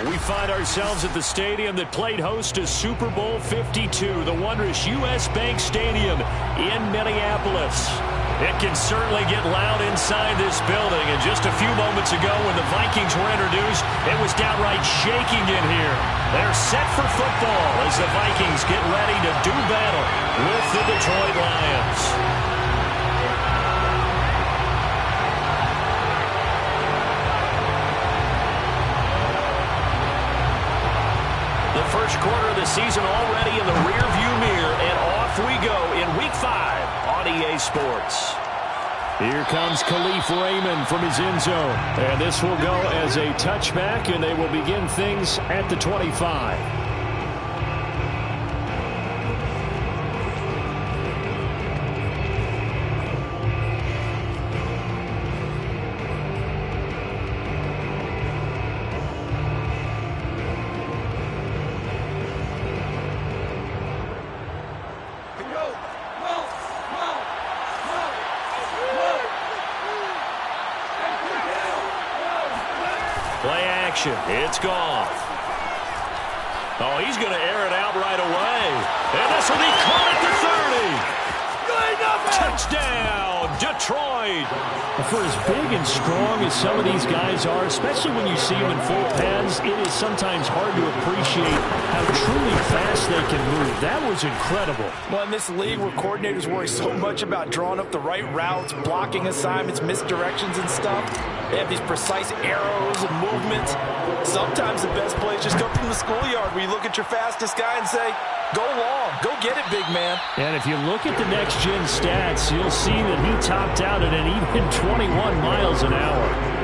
We find ourselves at the stadium that played host to Super Bowl 52, the wondrous U.S. Bank Stadium in Minneapolis. It can certainly get loud inside this building, and just a few moments ago when the Vikings were introduced, it was downright shaking in here. They're set for football as the Vikings get ready to do battle with the Detroit Lions. The first quarter of the season already in the rearview mirror, and off we go in Week 5 on EA Sports. Here comes Khalif Raymond from his end zone. And this will go as a touchback, and they will begin things at the 25. Play action. It's gone. Oh, he's going to air it out right away. And this will be caught at the 30. Touchdown, Detroit. For as big and strong as some of these guys are, especially when you see them in full pads, it is sometimes hard to appreciate how truly fast they can move. That was incredible. Well, in this league where coordinators worry so much about drawing up the right routes, blocking assignments, misdirections and stuff, they have these precise arrows and movements. Sometimes the best plays just come from the schoolyard where you look at your fastest guy and say, go long, go get it, big man. And if you look at the next-gen stats, you'll see that he topped out at an even 21 miles an hour.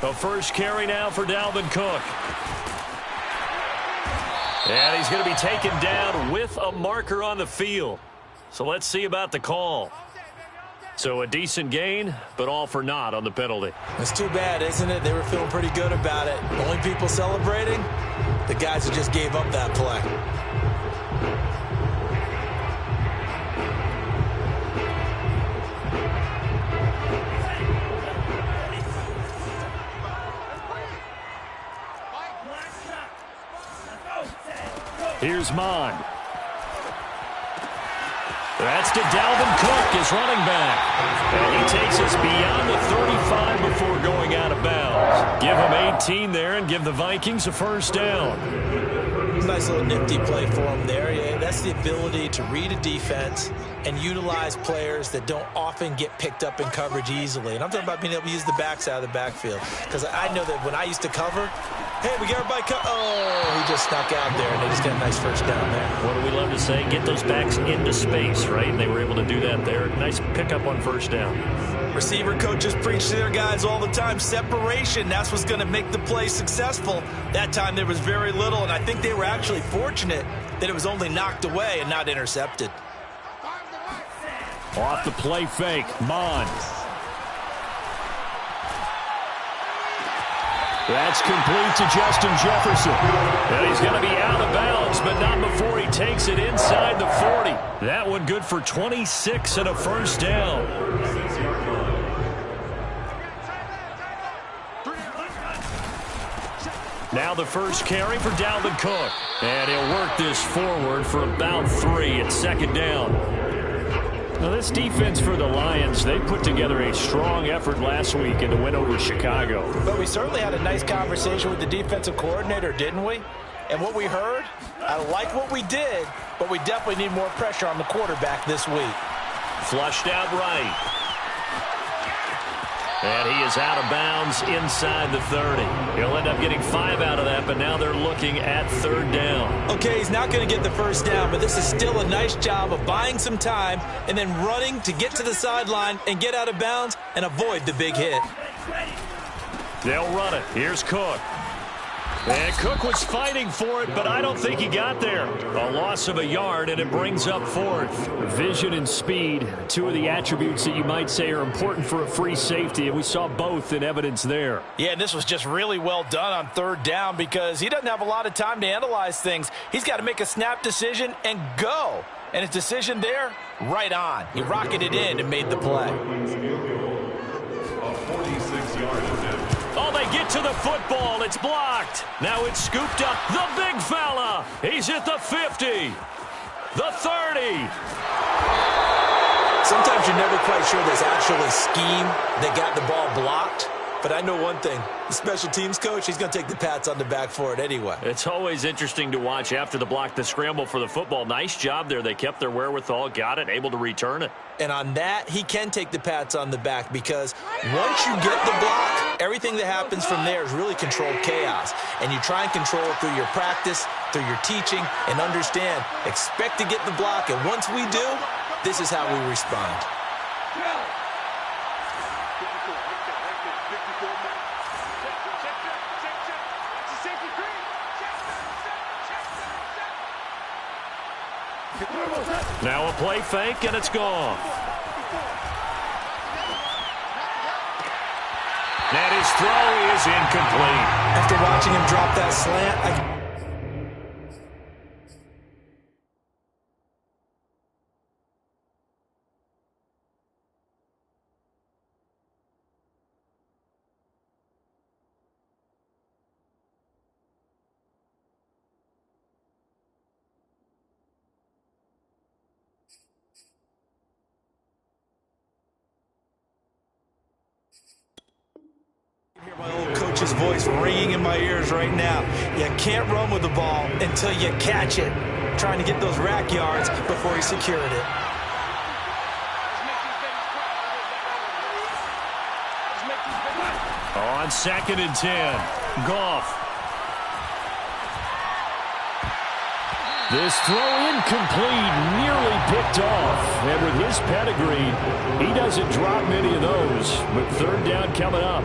The first carry now for Dalvin Cook. And he's going to be taken down with a marker on the field. So let's see about the call. So a decent gain, but all for naught on the penalty. It's too bad, isn't it? They were feeling pretty good about it. The only people celebrating, the guys who just gave up that play. Here's Mon. That's to Dalvin Cook, his running back. And he takes us beyond the 35 before going out of bounds. Give him 18 there and give the Vikings a first down. Nice little nifty play for him there. Yeah, that's the ability to read a defense and utilize players that don't often get picked up in coverage easily. And I'm talking about being able to use the backs out of the backfield. Because I know that when I used to cover, hey, we got everybody cut. Oh, he just snuck out there, and they just got a nice first down there. What do we love to say? Get those backs into space, right? And they were able to do that there. Nice pickup on first down. Receiver coaches preach to their guys all the time. Separation, that's what's going to make the play successful. That time there was very little, and I think they were actually fortunate that it was only knocked away and not intercepted. Off the play fake, Mon. That's complete to Justin Jefferson. And he's going to be out of bounds, but not before he takes it inside the 40. That one good for 26 and a first down. Now the first carry for Dalvin Cook. And he'll work this forward for about 3 at second down. Now this defense for the Lions, they put together a strong effort last week in the win over Chicago. But we certainly had a nice conversation with the defensive coordinator, didn't we? And what we heard, I like what we did, but we definitely need more pressure on the quarterback this week. Flushed out right. And he is out of bounds inside the 30. He'll end up getting 5 out of that, but now they're looking at third down. Okay, he's not going to get the first down, but this is still a nice job of buying some time and then running to get to the sideline and get out of bounds and avoid the big hit. They'll run it. Here's Cook. And Cook was fighting for it, but I don't think he got there. A loss of a yard, and it brings up fourth. Vision and speed, two of the attributes that you might say are important for a free safety, and we saw both in evidence there. Yeah, and this was just really well done on third down because he doesn't have a lot of time to analyze things. He's got to make a snap decision and go. And his decision there, right on. He rocketed in and made the play. Oh, they get to the football. It's blocked. Now it's scooped up. The big fella. He's at the 50. The 30. Sometimes you're never quite sure there's actually a scheme that got the ball blocked. But I know one thing. The special teams coach, he's going to take the pats on the back for it anyway. It's always interesting to watch after the block, the scramble for the football. Nice job there. They kept their wherewithal, got it, able to return it. And on that, he can take the pats on the back because once you get the block, everything that happens from there is really controlled chaos. And you try and control it through your practice, through your teaching, and understand, expect to get the block. And once we do, this is how we respond. Now a play fake, and it's gone. And his throw is incomplete. After watching him drop that slant, hear my old coach's voice ringing in my ears right now. You can't run with the ball until you catch it. Trying to get those rack yards before he secured it. On 2nd and 10, Goff. This throw incomplete, nearly picked off. And with his pedigree, he doesn't drop many of those. But third down coming up.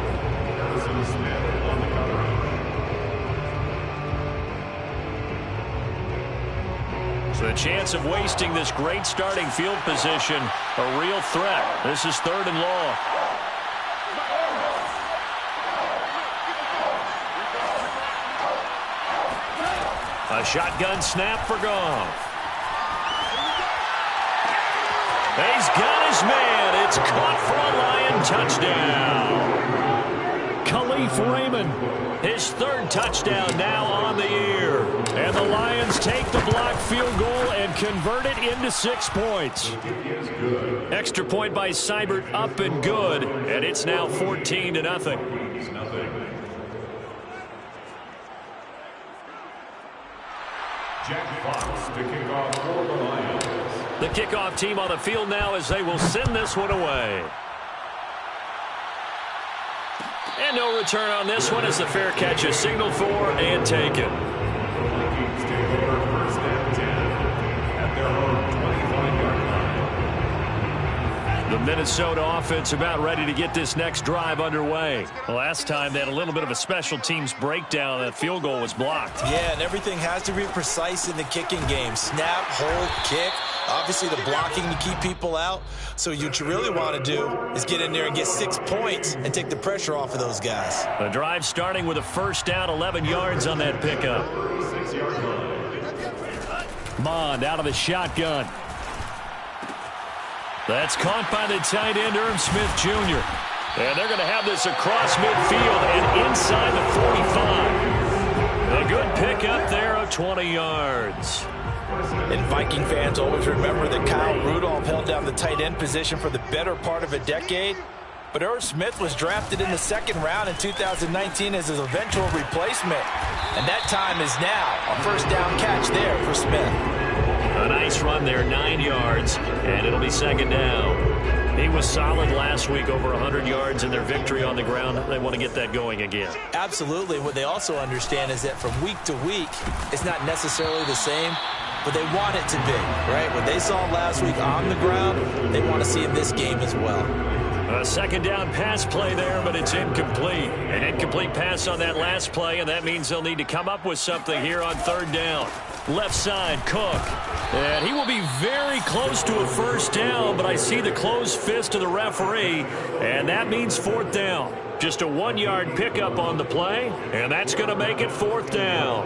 So the chance of wasting this great starting field position, a real threat. This is 3rd and long. A shotgun snap for Goff. He's got his man. It's caught for a Lion touchdown. Khalif Raymond. His 3rd touchdown now on the year. And the Lions take the blocked field goal and convert it into 6 points. Extra point by Seibert, up and good. And it's now 14-0. Jack Fox to kick off for the Lions. The kickoff team on the field now as they will send this one away. And no return on this one as the fair catch is signaled for and taken. Vikings take over 1st and 10 at their own 25-yard line. The Minnesota offense about ready to get this next drive underway. Last time they had a little bit of a special teams breakdown. That field goal was blocked. Yeah, and everything has to be precise in the kicking game. Snap, hold, kick. Obviously, the blocking to keep people out. So what you really want to do is get in there and get 6 points and take the pressure off of those guys. The drive starting with a 1st down, 11 yards on that pickup. Mond out of the shotgun. That's caught by the tight end, Irv Smith Jr. And they're going to have this across midfield and inside the 45. A good pickup there of 20 yards. And Viking fans always remember that Kyle Rudolph held down the tight end position for the better part of a decade. But Irv Smith was drafted in the 2nd round in 2019 as his eventual replacement. And that time is now. A 1st down catch there for Smith. A nice run there, 9 yards, and it'll be 2nd down. He was solid last week, over 100 yards in their victory on the ground. They want to get that going again. Absolutely. What they also understand is that from week to week, it's not necessarily the same, but they want it to be, right? What they saw last week on the ground, they want to see in this game as well. A second down pass play there, but it's incomplete. An incomplete pass on that last play, and that means they'll need to come up with something here on third down. Left side, Cook. And he will be very close to a first down, but I see the closed fist of the referee, and that means fourth down. Just a 1-yard pickup on the play, and that's going to make it fourth down.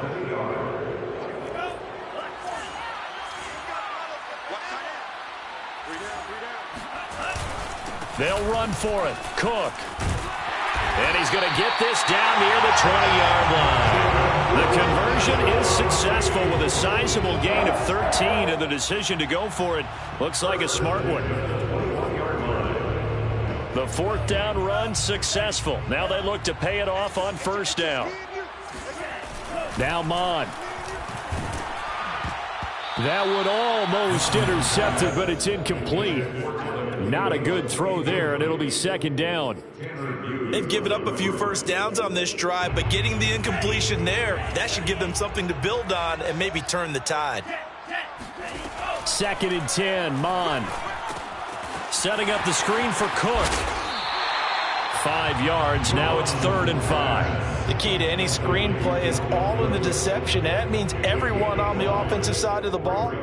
They'll run for it. Cook. And he's going to get this down near the 20-yard line. The conversion is successful with a sizable gain of 13, and the decision to go for it looks like a smart one. The fourth down run successful. Now they look to pay it off on first down. Now Mon. That would almost intercept it, but it's incomplete. Not a good throw there, and it'll be second down. They've given up a few first downs on this drive, but getting the incompletion there, that should give them something to build on and maybe turn the tide. Second and 10, Mon. Setting up the screen for Cook. 5 yards, now it's 3rd and 5. The key to any screen play is all in the deception. That means everyone on the offensive side of the ball.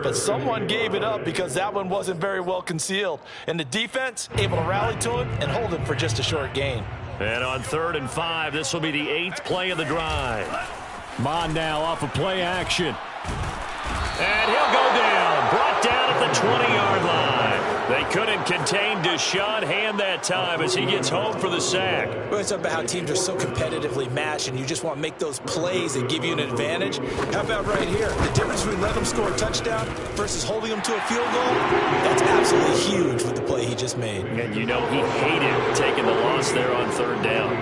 But someone gave it up because that one wasn't very well concealed. And the defense able to rally to it and hold it for just a short gain. And on 3rd and 5, this will be the 8th play of the drive. Mon now off of play action. And he'll go down. Brought down at the 20-yard line. They couldn't contain Deshaun Hand that time as he gets home for the sack. We always talk about how teams are so competitively matched and you just want to make those plays that give you an advantage. How about right here? The difference between letting them score a touchdown versus holding them to a field goal, that's absolutely huge with the play he just made. And you know he hated taking the loss there on 3rd down.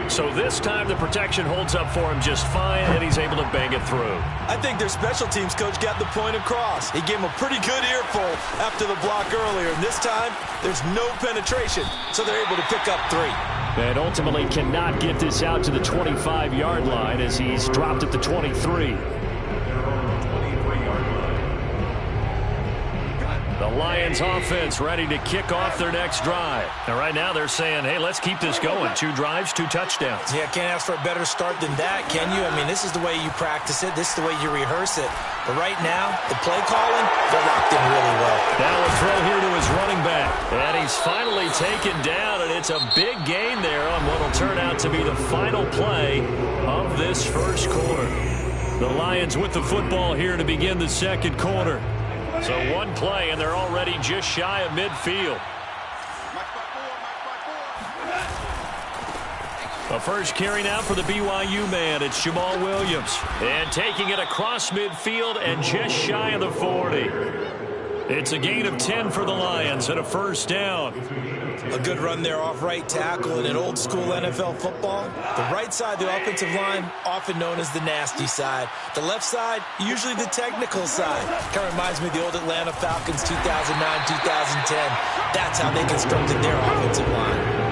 So this time the protection holds up for him just fine, and he's able to bang it through. I think their special teams coach got the point across. He gave him a pretty good earful after the block earlier. And this time, there's no penetration, so they're able to pick up 3. And ultimately cannot get this out to the 25-yard line as he's dropped at the 23. The Lions offense ready to kick off their next drive. And right now they're saying, hey, let's keep this going. 2 drives, 2 touchdowns. Yeah, can't ask for a better start than that, can you? I mean, this is the way you practice it. This is the way you rehearse it. But right now, the play calling, they're locked in really well. Now a throw here to his running back. And he's finally taken down, and it's a big gain there on what will turn out to be the final play of this first quarter. The Lions with the football here to begin the second quarter. So 1 play, and they're already just shy of midfield. The first carry now for the BYU man. It's Jamal Williams. And taking it across midfield and just shy of the 40. It's a gain of 10 for the Lions and a first down. A good run there off right tackle. In an old school NFL football, the right side of the offensive line, often known as the nasty side. The left side, usually the technical side. Kind of reminds me of the old Atlanta Falcons 2009-2010. That's how they constructed their offensive line.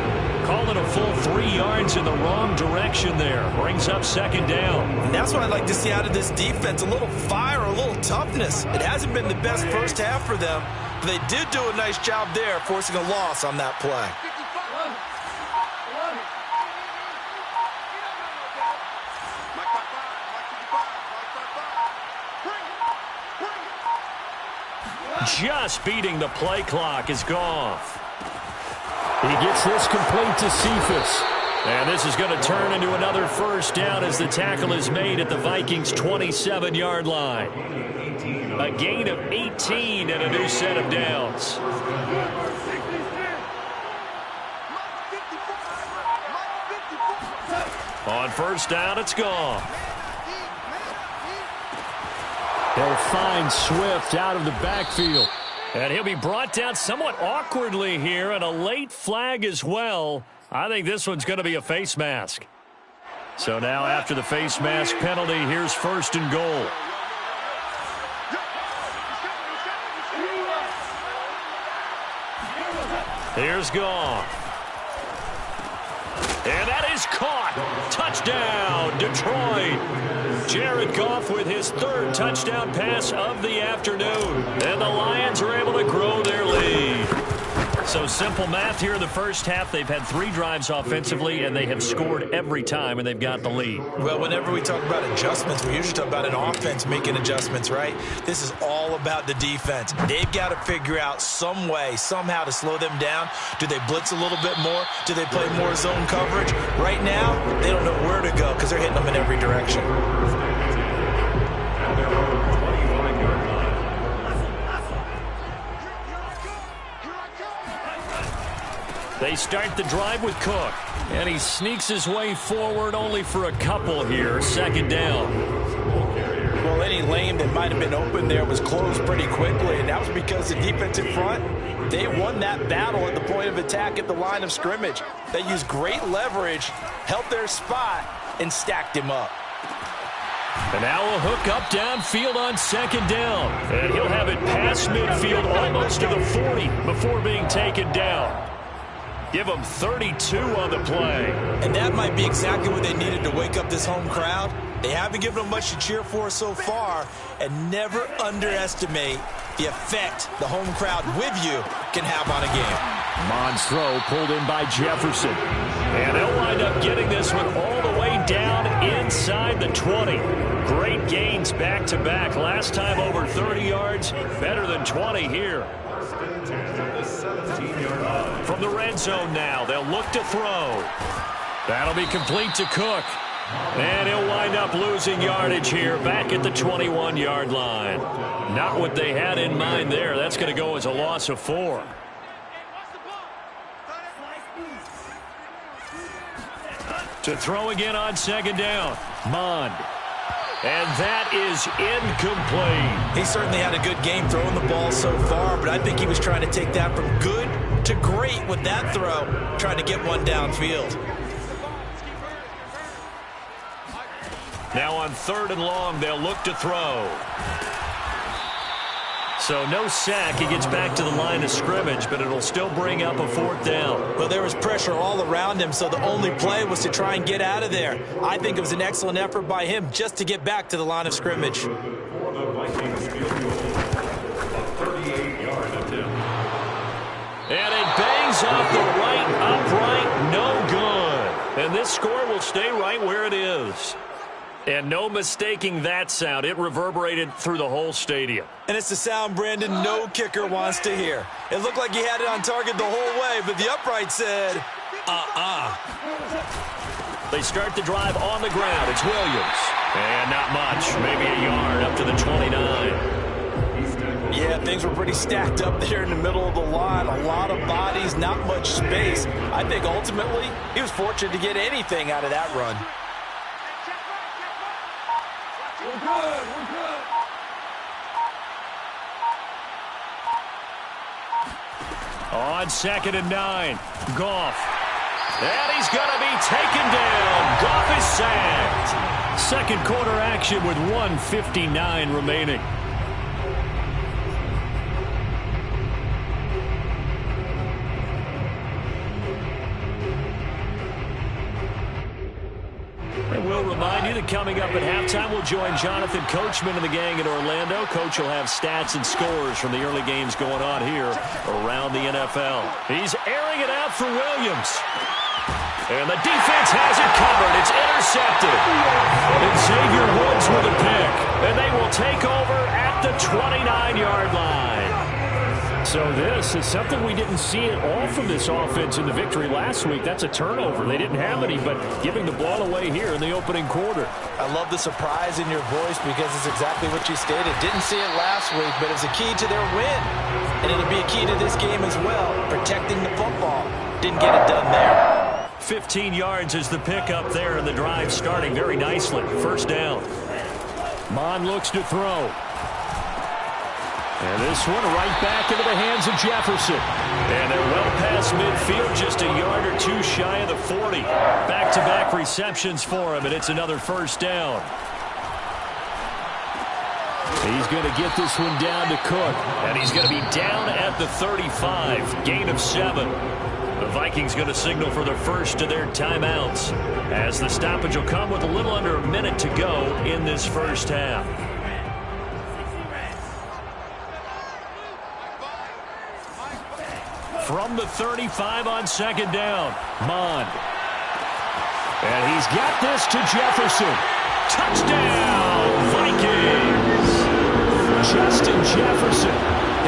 Call it a full 3 yards in the wrong direction there. Brings up second down. And that's what I'd like to see out of this defense. A little fire, a little toughness. It hasn't been the best first half for them. But they did do a nice job there, forcing a loss on that play. Just beating the play clock is Goff. He gets this complete to Cephas. And this is going to turn into another first down as the tackle is made at the Vikings' 27-yard line. A gain of 18 and a new set of downs. On first down, it's gone. They'll find Swift out of the backfield. And he'll be brought down somewhat awkwardly here, and a late flag as well. I think this one's going to be a face mask. So now after the face mask penalty, here's 1st and goal. Here's Goff. And that is caught. Touchdown, Detroit. Jared Goff with his 3rd touchdown pass of the afternoon. And the Lions are able to grow their lead. So simple math here in the first half. They've had 3 drives offensively, and they have scored every time, and they've got the lead. Well, whenever we talk about adjustments, we usually talk about an offense making adjustments, right? This is all about the defense. They've got to figure out some way, somehow to slow them down. Do they blitz a little bit more? Do they play more zone coverage? Right now, they don't know where to go because they're hitting them in every direction. They start the drive with Cook, and he sneaks his way forward only for a couple here. Second down. Well, any lane that might have been open there was closed pretty quickly, and that was because the defensive front, they won that battle at the point of attack at the line of scrimmage. They used great leverage, held their spot, and stacked him up. And now a hook up downfield on second down. And he'll have it past midfield almost to the 40 before being taken down. Give them 32 on the play. And that might be exactly what they needed to wake up this home crowd. They haven't given them much to cheer for so far, and never underestimate the effect the home crowd with you can have on a game. Mond's throw pulled in by Jefferson. And they'll wind up getting this one all the way down inside the 20. Great gains back-to-back. Last time over 30 yards, better than 20 here. From the red zone now, they'll look to throw. That'll be complete to Cook. And he'll wind up losing yardage here back at the 21-yard line. Not what they had in mind there. That's going to go as a loss of 4. To throw again on second down. Mond. And that is incomplete. He certainly had a good game throwing the ball so far, but I think he was trying to take that from good to great with that throw, trying to get one downfield. Now on 3rd and long, they'll look to throw. So no sack. He gets back to the line of scrimmage, but it'll still bring up a 4th down. Well, there was pressure all around him, so the only play was to try and get out of there. I think it was an excellent effort by him just to get back to the line of scrimmage. For the Vikings field goal, a 38-yard attempt. And it bangs off the right upright. No good. And this score will stay right where it is. And no mistaking that sound. It reverberated through the whole stadium. And it's the sound, Brandon, no kicker wants to hear. It looked like he had it on target the whole way, but the upright said, They start the drive on the ground. It's Williams. And not much. Maybe a yard up to the 29. Yeah, things were pretty stacked up there in the middle of the line. A lot of bodies, not much space. I think ultimately he was fortunate to get anything out of that run. We're good. On 2nd and 9, Goff. And he's going to be taken down. Goff is sacked. Second quarter action with 1:59 remaining. And we'll remind you that coming up at halftime, we'll join Jonathan Coachman and the gang in Orlando. Coach will have stats and scores from the early games going on here around the NFL. He's airing it out for Williams. And the defense has it covered. It's intercepted. And Xavier Woods with a pick. And they will take over at the 29-yard line. So this is something we didn't see at all from this offense in the victory last week. That's a turnover. They didn't have any, but giving the ball away here in the opening quarter. I love the surprise in your voice because it's exactly what you stated. Didn't see it last week, but it was a key to their win. And it'll be a key to this game as well, protecting the football. Didn't get it done there. 15 yards is the pickup there, and the drive starting very nicely. First down. Mond looks to throw. And this one right back into the hands of Jefferson. And they're well past midfield, just a yard or two shy of the 40. Back-to-back receptions for him, and it's another first down. He's going to get this one down to Cook. And he's going to be down at the 35. Gain of 7. The Vikings going to signal for the first of their timeouts, as the stoppage will come with a little under a minute to go in this first half. from the 35 on second down. Mond. And he's got this to Jefferson. Touchdown, Vikings! Justin Jefferson,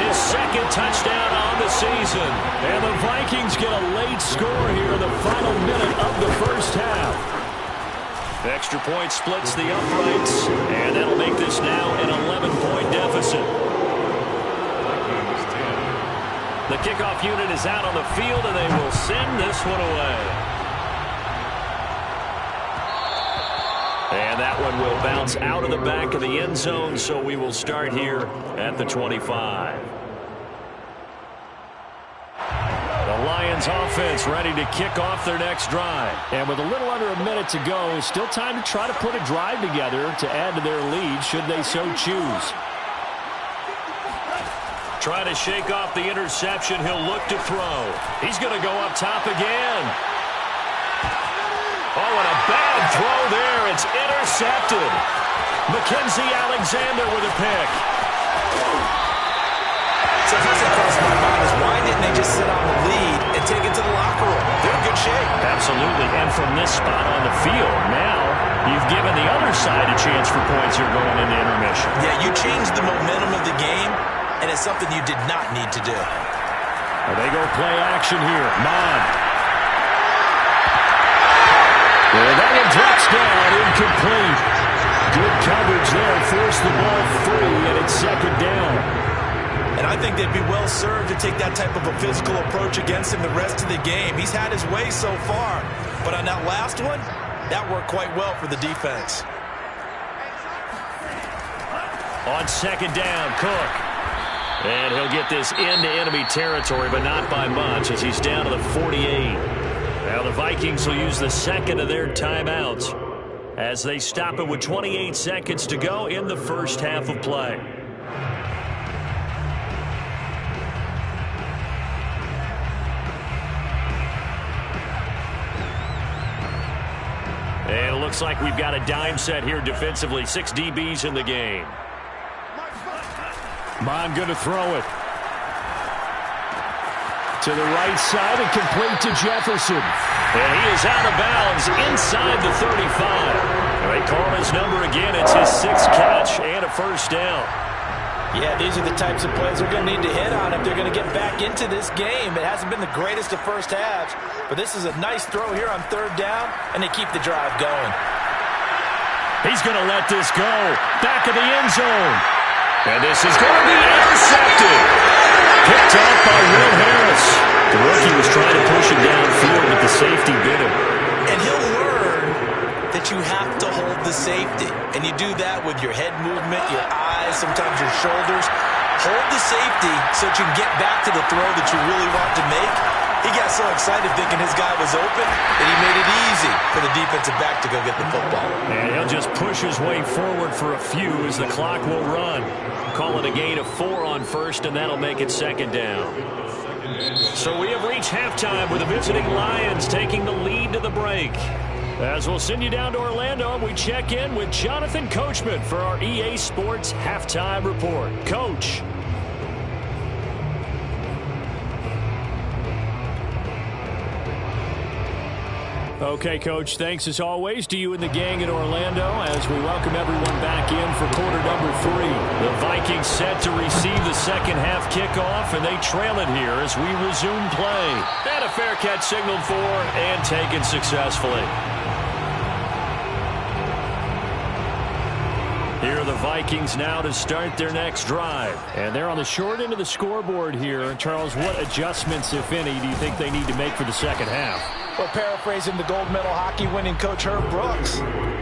his second touchdown on the season. And the Vikings get a late score here in the final minute of the first half. Extra point splits the uprights, and that'll make this now an 11-point deficit. The kickoff unit is out on the field, and they will send this one away. And that one will bounce out of the back of the end zone, so we will start here at the 25. The Lions offense ready to kick off their next drive. And with a little under a minute to go, still time to try to put a drive together to add to their lead should they so choose. Trying to shake off the interception. He'll look to throw. He's going to go up top again. Oh, and a bad throw there. It's intercepted. Mackenzie Alexander with a pick. So first thing crossed my mind is why didn't they just sit on the lead and take it to the locker room? They're in good shape. Absolutely. And from this spot on the field, now you've given the other side a chance for points here going into intermission. Yeah, you changed the momentum of the game, and it's something you did not need to do. Well, they go play action here. Mond. Well, that one drops down, incomplete. Good coverage there. Forced the ball free, and it's second down. And I think they'd be well served to take that type of a physical approach against him the rest of the game. He's had his way so far, but on that last one, that worked quite well for the defense. On second down, Cook. And he'll get this into enemy territory, but not by much as he's down to the 48. Now the Vikings will use the second of their timeouts as they stop it with 28 seconds to go in the first half of play. And it looks like we've got a dime set here defensively. 6 DBs in the game. Mond going to throw it. To the right side and complete to Jefferson. And he is out of bounds inside the 35. They call his number again. It's his 6th catch and a first down. Yeah, these are the types of plays they're going to need to hit on if they're going to get back into this game. It hasn't been the greatest of first halves, but this is a nice throw here on third down, and they keep the drive going. He's going to let this go. Back of the end zone. And this is going to be intercepted. Picked off by Will Harris. The rookie was trying to push him downfield, but the safety bit him. And he'll learn that you have to hold the safety. And you do that with your head movement, your eyes, sometimes your shoulders. Hold the safety so that you can get back to the throw that you really want to make. He got so excited thinking his guy was open that he made it easy for the defensive back to go get the football. And he'll just push his way forward for a few as the clock will run. Call it a gain of 4 on first, and that'll make it second down. So we have reached halftime with the visiting Lions taking the lead to the break. As we'll send you down to Orlando, and we check in with Jonathan Coachman for our EA Sports Halftime Report. Coach. Okay, Coach, thanks as always to you and the gang in Orlando as we welcome everyone back in for quarter number 3. The Vikings set to receive the second half kickoff, and they trail it here as we resume play. And a fair catch signaled for and taken successfully. Here are the Vikings now to start their next drive. And they're on the short end of the scoreboard here. Charles, what adjustments, if any, do you think they need to make for the second half? Well, paraphrasing the gold medal hockey winning coach Herb Brooks,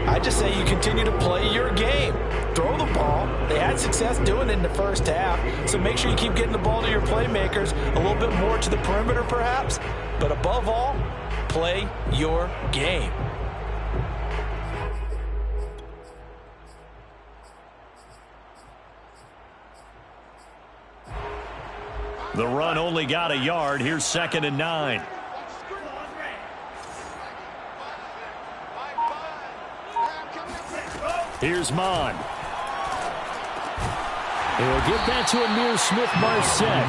I just say you continue to play your game. Throw the ball. They had success doing it in the first half, so make sure you keep getting the ball to your playmakers, a little bit more to the perimeter perhaps, but above all, play your game. The run only got a yard. Here's 2nd and 9. Here's Mond. He'll get that to Amir Smith-Marset.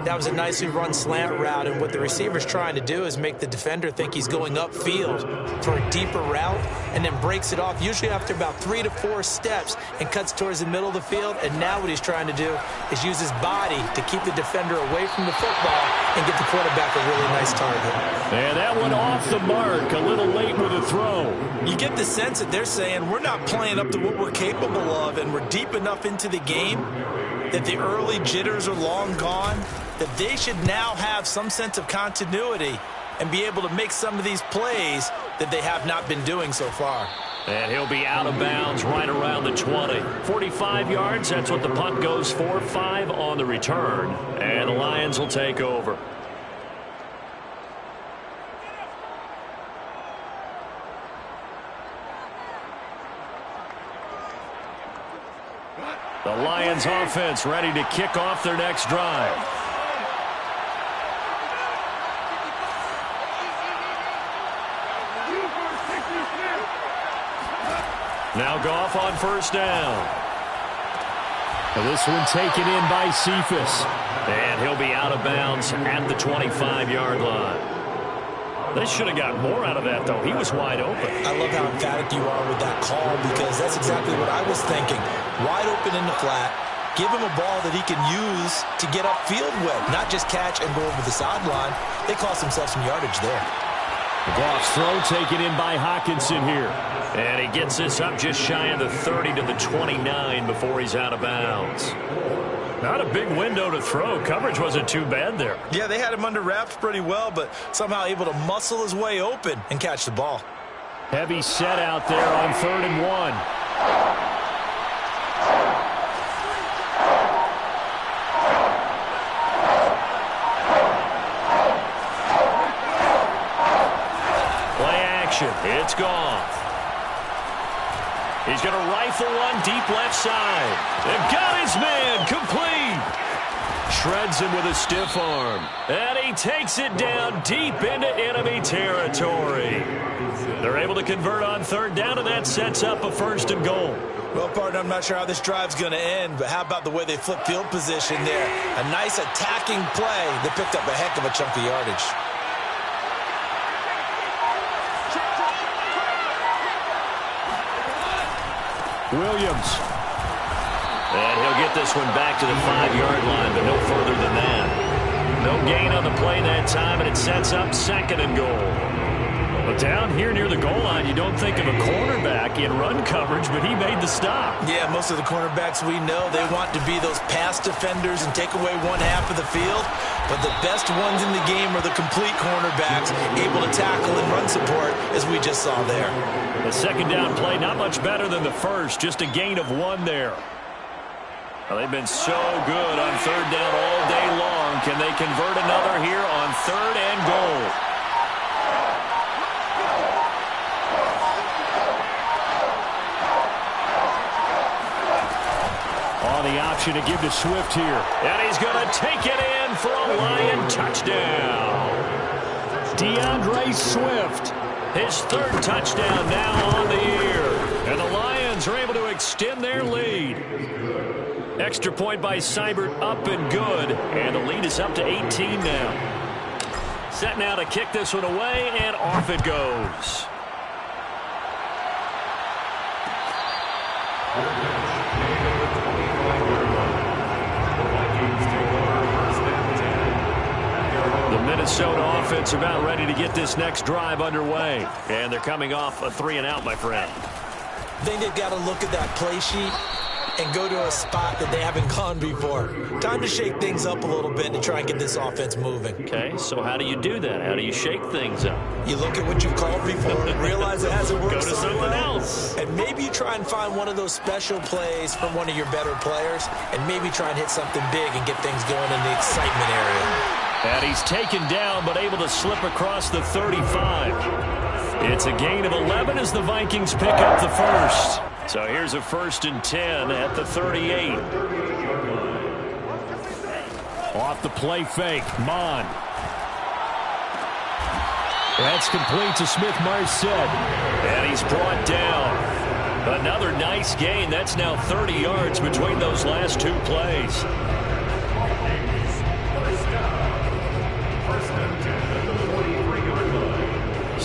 That was a nicely run slant route, and what the receiver's trying to do is make the defender think he's going upfield for a deeper route and then breaks it off, usually after about 3 to 4 steps, and cuts towards the middle of the field. And now what he's trying to do is use his body to keep the defender away from the football and get the quarterback a really nice target. And that one off the mark, a little late with a throw. You get the sense that they're saying we're not playing up to what we're capable of, and we're deep enough into the game that the early jitters are long gone, that they should now have some sense of continuity and be able to make some of these plays that they have not been doing so far. And he'll be out of bounds right around the 20. 45 yards, that's what the punt goes for. 5 on the return. And the Lions will take over. The Lions offense ready to kick off their next drive. Now Goff on first down. This one taken in by Cephas. And he'll be out of bounds at the 25-yard line. They should have got more out of that, though. He was wide open. I love how emphatic you are with that call, because that's exactly what I was thinking. Wide open in the flat. Give him a ball that he can use to get upfield with, not just catch and go over the sideline. They cost themselves some yardage there. Goff's throw taken in by Hawkinson here. And he gets this up just shy of the 30 to the 29 before he's out of bounds. Not a big window to throw. Coverage wasn't too bad there. Yeah, they had him under wraps pretty well, but somehow able to muscle his way open and catch the ball. Heavy set out there on 3rd and 1. It's gone. He's going to rifle one deep left side. They've got his man complete. Shreds him with a stiff arm. And he takes it down deep into enemy territory. They're able to convert on 3rd down, and that sets up a 1st and goal. Well, partner, I'm not sure how this drive's going to end, but how about the way they flip field position there? A nice attacking play that picked up a heck of a chunk of yardage. Williams. And he'll get this one back to the 5-yard line, but no further than that. No gain on the play that time, and it sets up 2nd and goal. But down here near the goal line, you don't think of a cornerback in run coverage, but he made the stop. Yeah, most of the cornerbacks we know, they want to be those pass defenders and take away one half of the field. But the best ones in the game are the complete cornerbacks, able to tackle and run support, as we just saw there. The 2nd down play, not much better than the first, just a gain of 1 there. Well, they've been so good on 3rd down all day long. Can they convert another here on 3rd and goal? The option to give to Swift here. And he's going to take it in for a Lion touchdown. DeAndre Swift. His 3rd touchdown now on the year. And the Lions are able to extend their lead. Extra point by Seibert, up and good. And the lead is up to 18 now. Set now to kick this one away, and off it goes. Minnesota offense about ready to get this next drive underway. And thee coming off a 3-and-out, my friend. I think they've got to look at that play sheet and go to a spot that they haven't gone before. Time to shake things up a little bit to try and get this offense moving. Okay, so how do you do that? How do you shake things up? You look at what you've called before, realize it hasn't worked Go to something else. And maybe you try and find one of those special plays from one of your better players, and maybe try and hit something big and get things going in the excitement area. And he's taken down, but able to slip across the 35. It's a gain of 11 as the Vikings pick up the 1st. So here's a 1st and 10 at the 38. Off the play fake, Mon. That's complete to Smith-Marset. And he's brought down. Another nice gain. That's now 30 yards between those last 2 plays.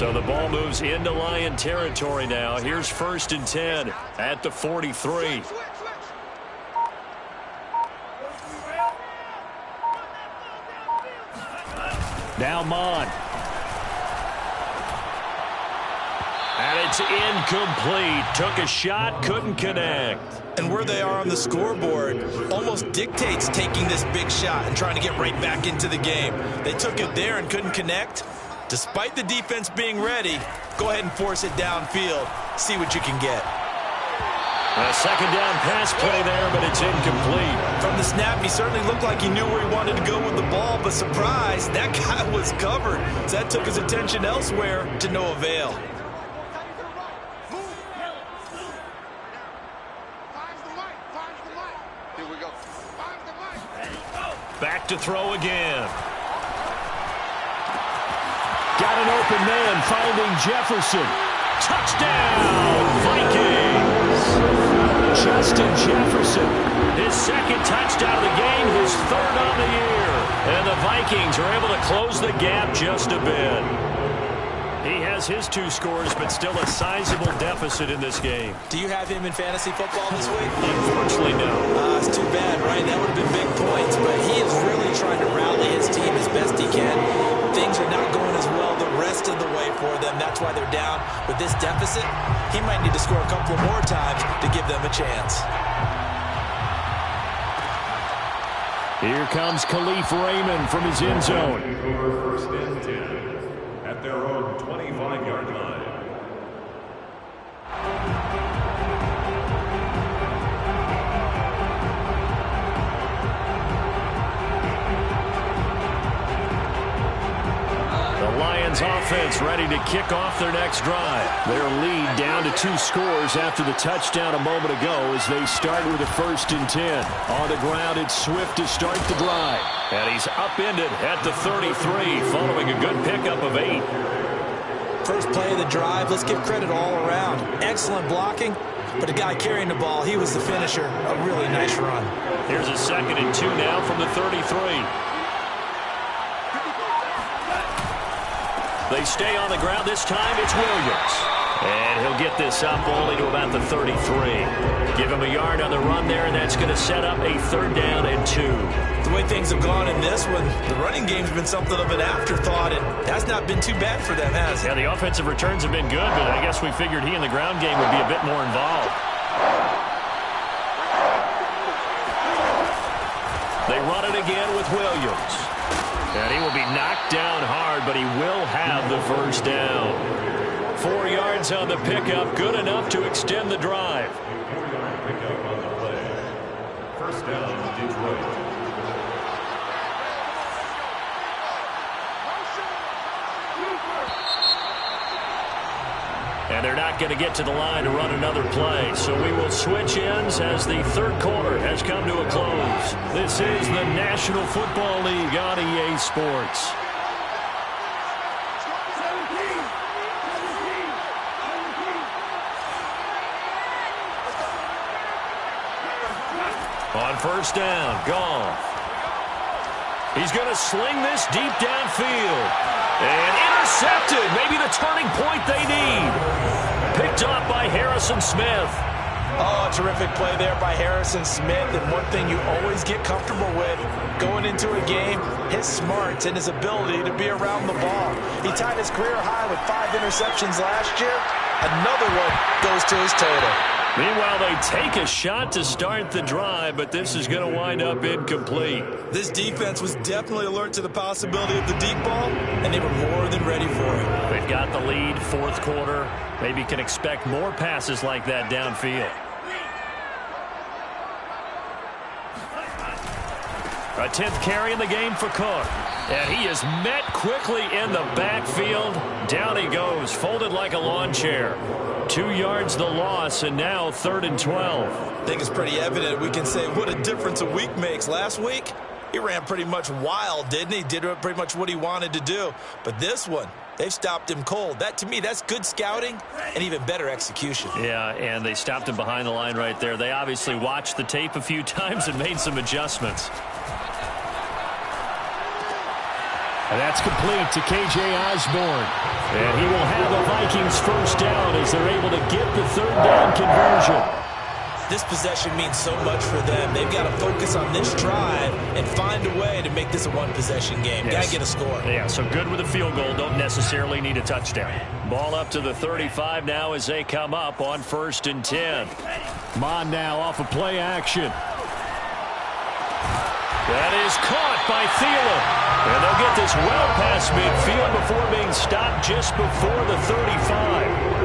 So the ball moves into Lion territory now. Here's 1st and 10 at the 43. Now Mon. And it's incomplete. Took a shot, couldn't connect. And where they are on the scoreboard almost dictates taking this big shot and trying to get right back into the game. They took it there and couldn't connect. Despite the defense being ready, go ahead and force it downfield. See what you can get. A 2nd down pass play there, but it's incomplete. From the snap, he certainly looked like he knew where he wanted to go with the ball, but surprise, that guy was covered. So that took his attention elsewhere to no avail. Back to throw again. Got an open man, finding Jefferson. Touchdown, Vikings! Justin Jefferson. His 2nd touchdown of the game, his 3rd on the year. And the Vikings are able to close the gap just a bit. He has his 2 scores, but still a sizable deficit in this game. Do you have him in fantasy football this week? Unfortunately, no. It's too bad, right? That would have been big points, but he is really trying to rally his team as best he can. Things are not going as well the rest of the way for them. That's why they're down. With this deficit, he might need to score a couple of more times to give them a chance. Here comes Khalif Raymond from his end zone. Over 1st and 10 at their own 25-yard line. The Lions offense ready to kick off their next drive. Their lead down to 2 scores after the touchdown a moment ago as they start with a 1st and 10. On the ground, it's Swift to start the drive. And he's upended at the 33 following a good pickup of 8. First play of the drive, let's give credit all around. Excellent blocking, but the guy carrying the ball, he was the finisher. A really nice run. Here's a 2nd and 2 now from the 33. They stay on the ground. This time it's Williams. And he'll get this up only to about the 33. Give him a yard on the run there, and that's going to set up a 3rd down and 2. The way things have gone in this one, the running game's been something of an afterthought, and that's not been too bad for them, has it? Yeah, the offensive returns have been good, but I guess we figured he in the ground game would be a bit more involved. They run it again with Williams. And he will be knocked down hard, but he will have the 1st down. 4 yards on the pickup, good enough to extend the drive. 4-yard pickup on the play. 1st down, Detroit. And they're not going to get to the line to run another play. So we will switch ends as the 3rd quarter has come to a close. This is the National Football League on EA Sports. On 1st down, Goff. He's going to sling this deep downfield. And intercepted. Maybe the turning point they need. Picked off by Harrison Smith. Oh, terrific play there by Harrison Smith. And one thing you always get comfortable with going into a game, his smarts and his ability to be around the ball. He tied his career high with 5 interceptions last year. Another one goes to his total. Meanwhile, they take a shot to start the drive, but this is going to wind up incomplete. This defense was definitely alert to the possibility of the deep ball, and they were more than ready for it. They've got the lead, 4th quarter. Maybe can expect more passes like that downfield. A 10th carry in the game for Cook. And he is met quickly in the backfield. Down he goes, folded like a lawn chair. 2 yards the loss, and now 3rd and 12. I think it's pretty evident. We can say what a difference a week makes. Last week, he ran pretty much wild, didn't he? Did pretty much what he wanted to do. But this one, they've stopped him cold. That, to me, that's good scouting and even better execution. Yeah, and they stopped him behind the line right there. They obviously watched the tape a few times and made some adjustments. And that's complete to K.J. Osborne. And he will have a Vikings first down as they're able to get the third down conversion. This possession means so much for them. They've got to focus on this drive and find a way to make this a one-possession game. Got to get a score. Yeah, so good with a field goal. Don't necessarily need a touchdown. Ball up to the 35 now as they come up on 1st and 10. Mon now off of play action. That is caught by Thielen. And they'll get this well past midfield before being stopped just before the 35.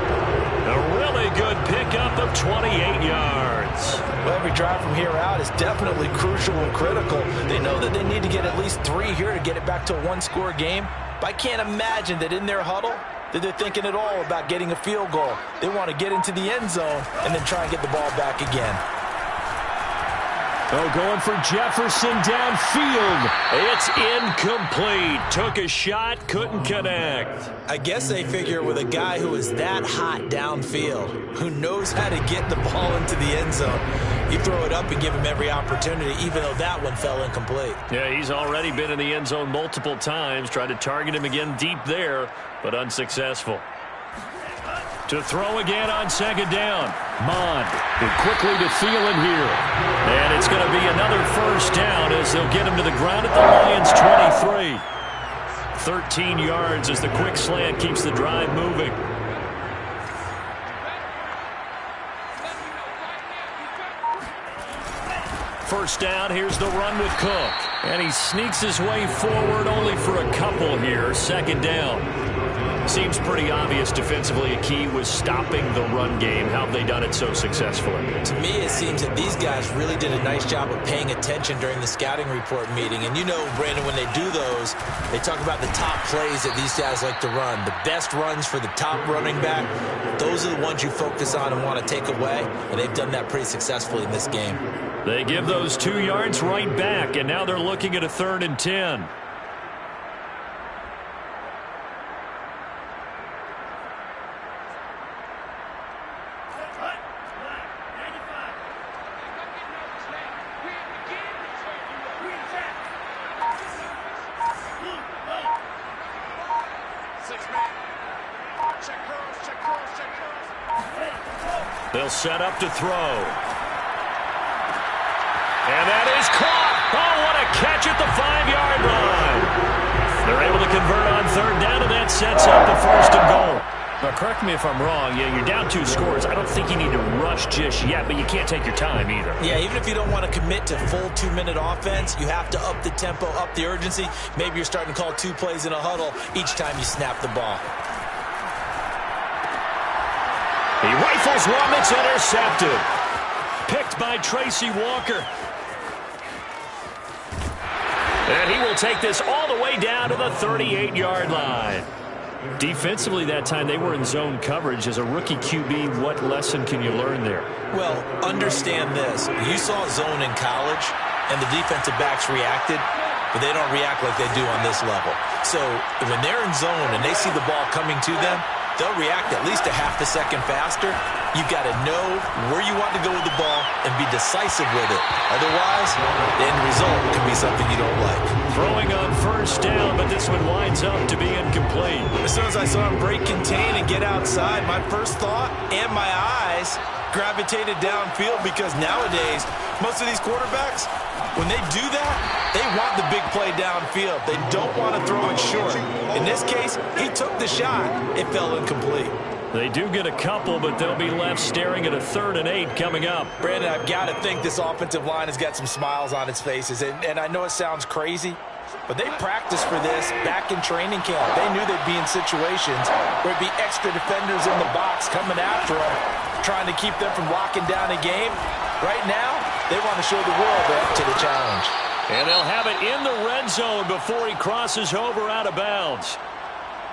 A really good pickup of 28 yards. Well, every drive from here out is definitely crucial and critical. They know that they need to get at least 3 here to get it back to a one-score game. But I can't imagine that in their huddle that they're thinking at all about getting a field goal. They want to get into the end zone and then try and get the ball back again. Oh, going for Jefferson downfield. It's incomplete. Took a shot, couldn't connect. I guess they figure with a guy who is that hot downfield, who knows how to get the ball into the end zone, you throw it up and give him every opportunity, even though that one fell incomplete. Yeah, he's already been in the end zone multiple times. Tried to target him again deep there, but unsuccessful. To throw again on 2nd down. Mon, and quickly to Thielen here. And it's going to be another first down as they'll get him to the ground at the Lions' 23. 13 yards as the quick slant keeps the drive moving. First down, here's the run with Cook. And he sneaks his way forward only for a couple here. 2nd down. Seems pretty obvious defensively a key was stopping the run game. How have they done it so successfully? To me, it seems that these guys really did a nice job of paying attention during the scouting report meeting. And you know, Brandon, when they do those, they talk about the top plays that these guys like to run. The best runs for the top running back, those are the ones you focus on and want to take away. And they've done that pretty successfully in this game. They give those 2 yards right back, and now they're looking at a 3rd and 10. They'll set up to throw. And that is caught. Oh, what a catch at the 5-yard line. They're able to convert on 3rd down, and that sets up the 1st and goal. Now, correct me if I'm wrong. Yeah, you're down 2 scores. I don't think you need to rush just yet, but you can't take your time either. Yeah, even if you don't want to commit to full 2-minute offense, you have to up the tempo, up the urgency. Maybe you're starting to call 2 plays in a huddle each time you snap the ball. He rifles one that's intercepted. Picked by Tracy Walker. And he will take this all the way down to the 38-yard line. Defensively that time, they were in zone coverage. As a rookie QB, what lesson can you learn there? Well, understand this. You saw zone in college, and the defensive backs reacted, but they don't react like they do on this level. So when they're in zone and they see the ball coming to them, they'll react at least a half a second faster. You've got to know where you want to go with the ball and be decisive with it. Otherwise, the end result could be something you don't like. Throwing on 1st down, but this one winds up to be incomplete. As soon as I saw him break contain and get outside, my first thought and my eyes gravitated downfield, because nowadays, most of these quarterbacks, when they do that, they want the big play downfield. They don't want to throw it short. In this case, he took the shot. It fell incomplete. They do get a couple, but they'll be left staring at a 3rd and 8 coming up. Brandon, I've got to think this offensive line has got some smiles on its faces. And I know it sounds crazy, but they practiced for this back in training camp. They knew they'd be in situations where it'd be extra defenders in the box coming after them, trying to keep them from locking down a game. Right now, they want to show the world they're up to the challenge. And they'll have it in the red zone before he crosses over out of bounds.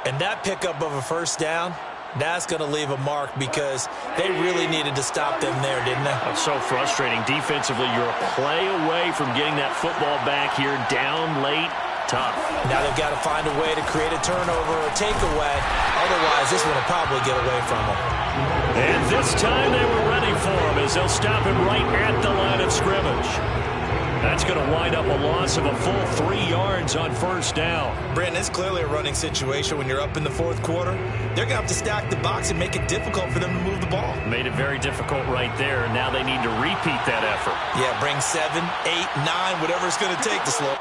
And that pickup of a 1st down, that's going to leave a mark, because they really needed to stop them there, didn't they? That's so frustrating. Defensively, you're a play away from getting that football back here, down late. Tough. Now they've got to find a way to create a turnover or takeaway. Otherwise, this one will probably get away from them. And this time they were ready for him, as they'll stop him right at the line of scrimmage. That's going to wind up a loss of a full 3 yards on first down. Brandon, it's clearly a running situation when you're up in the fourth quarter. They're going to have to stack the box and make it difficult for them to move the ball. Made it very difficult right there, and now they need to repeat that effort. Yeah, bring 7, 8, 9, whatever it's going to take to slow.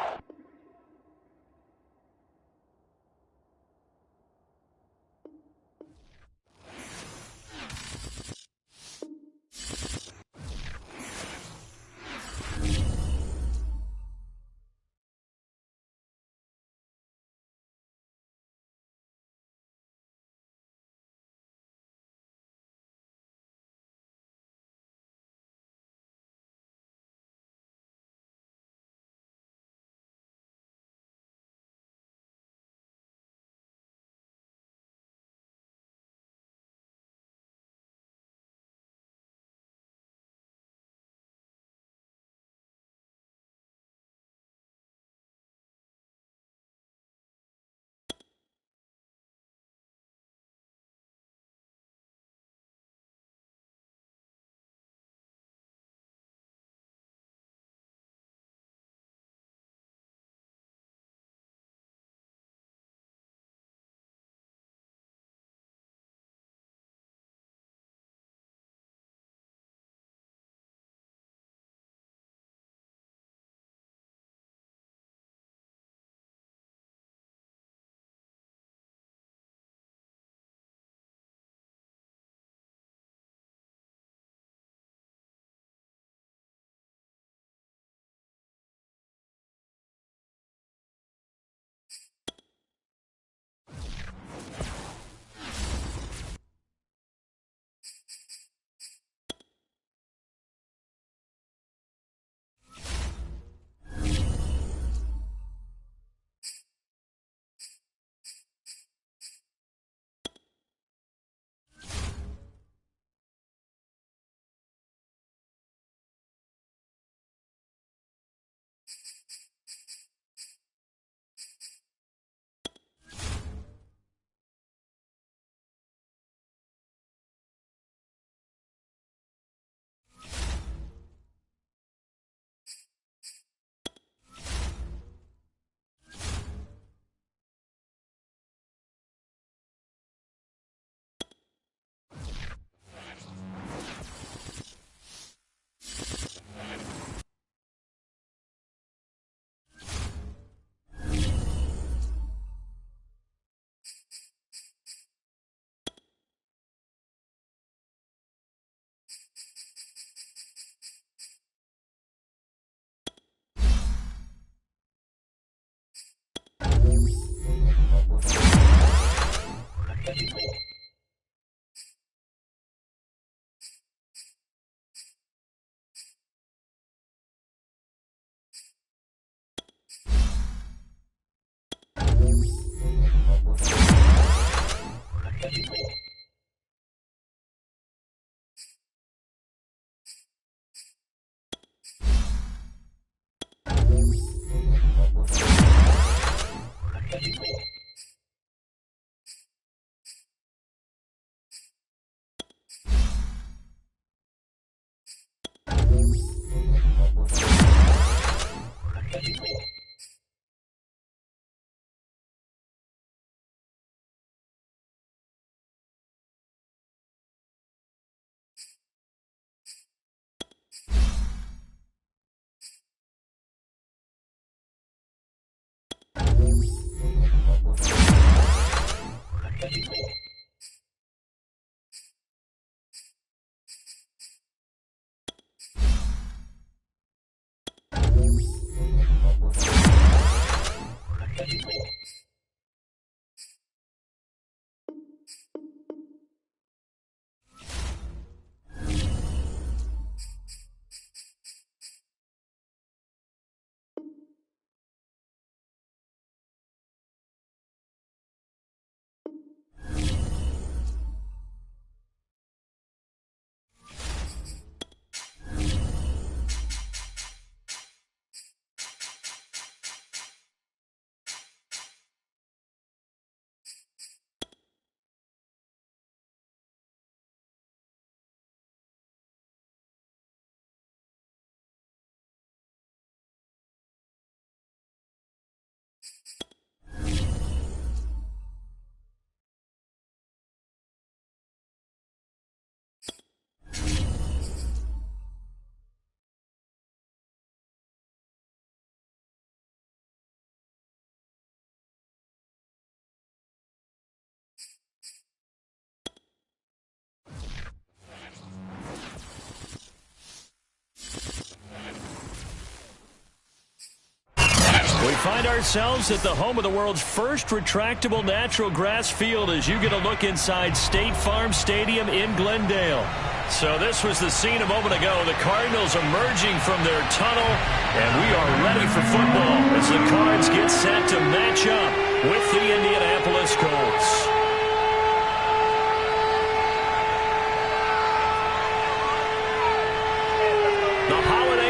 find ourselves at the home of the world's first retractable natural grass field as you get a look inside State Farm Stadium in Glendale. So this was the scene a moment ago. The Cardinals emerging from their tunnel, and we are ready for football as the Cards get set to match up with the Indianapolis Colts.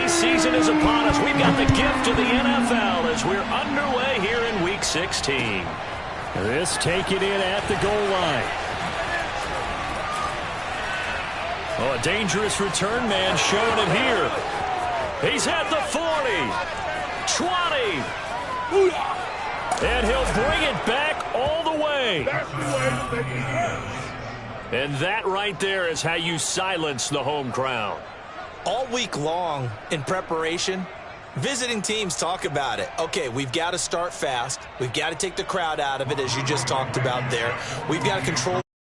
Season is upon us. We've got the gift of the NFL as we're underway here in Week 16. This taken in at the goal line. Oh, a dangerous return man showing it here. He's at the 40, 20, and he'll bring it back all the way. And that right there is how you silence the home crowd. All week long in preparation, visiting teams talk about it. Okay, we've got to start fast. We've got to take the crowd out of it, as you just talked about there. We've got to control